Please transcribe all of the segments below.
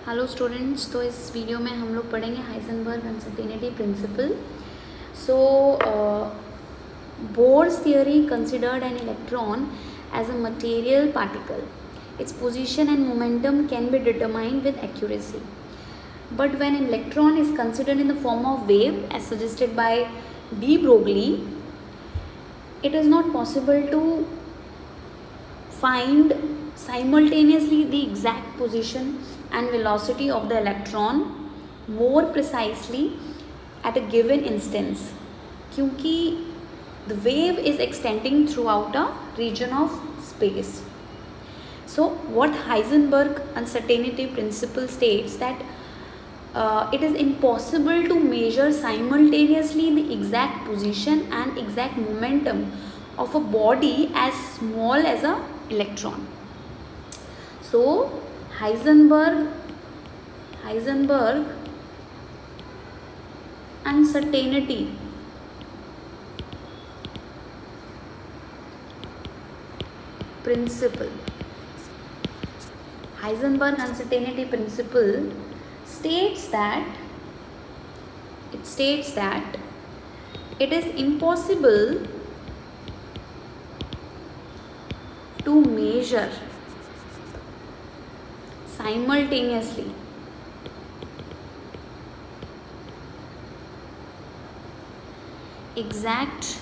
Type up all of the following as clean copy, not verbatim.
Hello students, तो इस video में हम लोग पढ़ेंगे Heisenberg uncertainty principle. So Bohr's theory considered an electron as a material particle. Its position and momentum can be determined with accuracy. But when an electron is considered in the form of wave, as suggested by de Broglie, it is not possible to find simultaneously the exact position and velocity of the electron more precisely at a given instance, क्योंकि the wave is extending throughout a region of space. So what Heisenberg uncertainty principle states that it is impossible to measure simultaneously the exact position and exact momentum of a body as small as a electron. So Heisenberg uncertainty principle. Heisenberg uncertainty principle states that it is impossible to measure simultaneously exact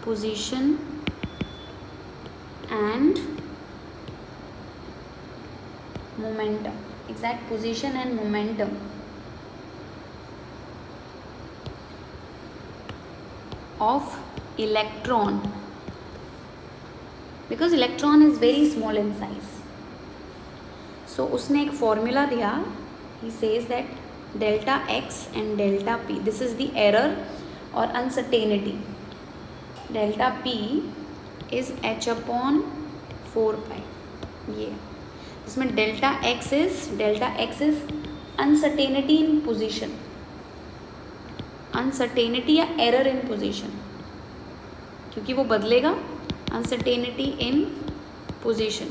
position and momentum, of electron, because electron is very small in size. So उसने एक formula दिया. He says that delta x and delta p, this is the error or uncertainty. Delta p is h upon 4 pi. ये इसमें delta x is uncertainty in position, uncertainty या error in position, क्योंकि वो बदलेगा. uncertainty in position.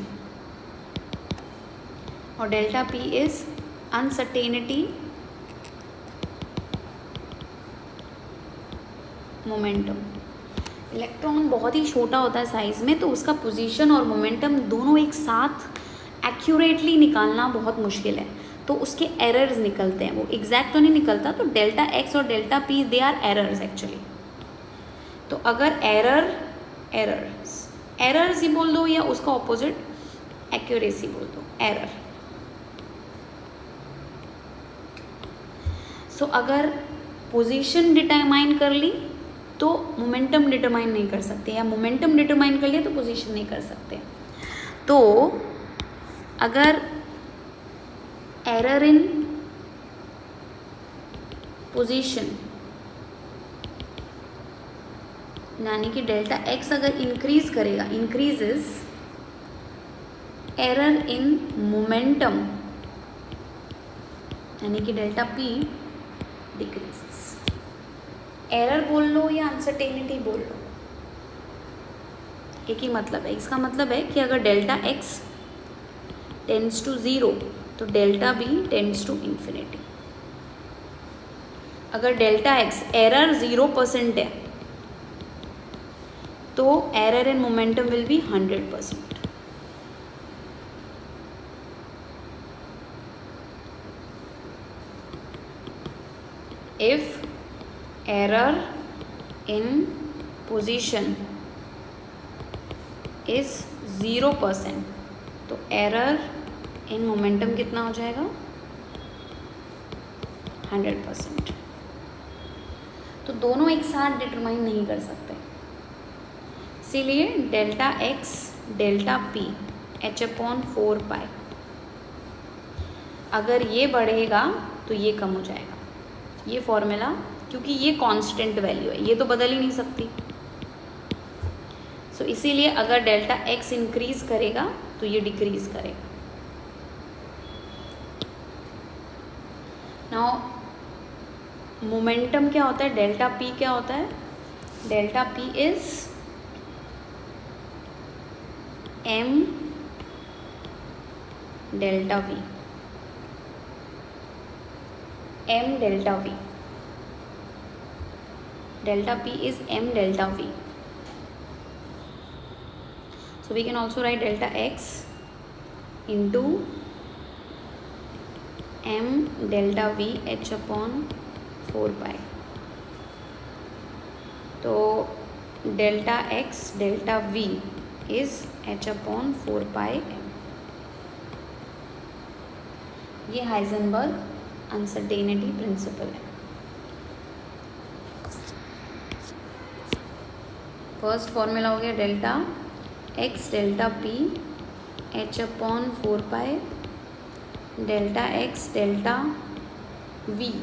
और delta p is uncertainty momentum. Electron बहुत ही छोटा होता है साइज़ में, तो उसका पोजीशन और मोमेंटम दोनों एक साथ एक्यूरेटली निकालना बहुत मुश्किल है, तो उसके एरर्स निकलते हैं. वो एग्जैक्ट तो नहीं निकलता. तो डेल्टा एक्स और delta P they are errors actually. तो अगर एरर्स ही बोल दो या उसका ऑपोजिट एक्यूरेसी बोल दो, एरर. सो अगर पोजीशन डिटरमाइन कर ली तो मोमेंटम डिटरमाइन नहीं कर सकते, या मोमेंटम डिटरमाइन कर लिया तो पोजीशन नहीं कर सकते. तो अगर एरर इन पोजीशन यानी कि डेल्टा एक्स अगर इंक्रीज करेगा, इंक्रीजेस, एरर इन मोमेंटम यानी कि डेल्टा पी डिक्रीजेस. एरर बोल लो या अनसर्टेनिटी बोल लो, एक ही मतलब है. इसका मतलब है कि अगर डेल्टा एक्स टेंड्स टू 0 तो delta B tends to infinity. अगर डेल्टा एक्स एरर 0% है तो error in momentum will be 100%. If error in position is 0% तो एरर इन मोमेंटम कितना हो जाएगा? 100%. तो दोनों एक साथ डिटरमाइन नहीं कर सकते, इसीलिए delta x delta P h upon 4 पाई, अगर ये बढ़ेगा तो ये कम हो जाएगा. ये फॉर्मूला, क्योंकि ये कांस्टेंट वैल्यू है, ये तो बदल ही नहीं सकती. सो इसीलिए अगर डेल्टा एक्स इंक्रीज करेगा तो ये डिक्रीज करेगा. नाउ मोमेंटम क्या होता है, डेल्टा पी क्या होता है, delta P is m delta V. M delta V. Delta P is m delta V. So we can also write delta X into m delta V h upon 4 pi. तो delta x delta v is h upon 4 pi m. ये Heisenberg uncertainty principle है. First formula हो गया delta x delta p h upon 4 pi delta x delta v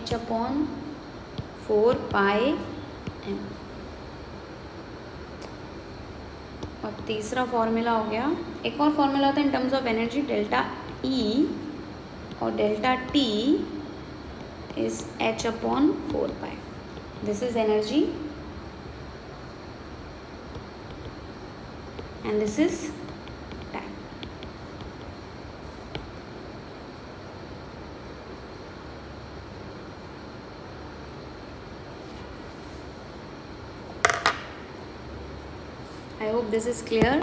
h upon 4 पाई m. और तीसरा formula हो गया, एक और फॉर्मूला होता है in terms of energy, delta E और delta T is h upon 4 pi. This is energy and this is time. I hope this is clear.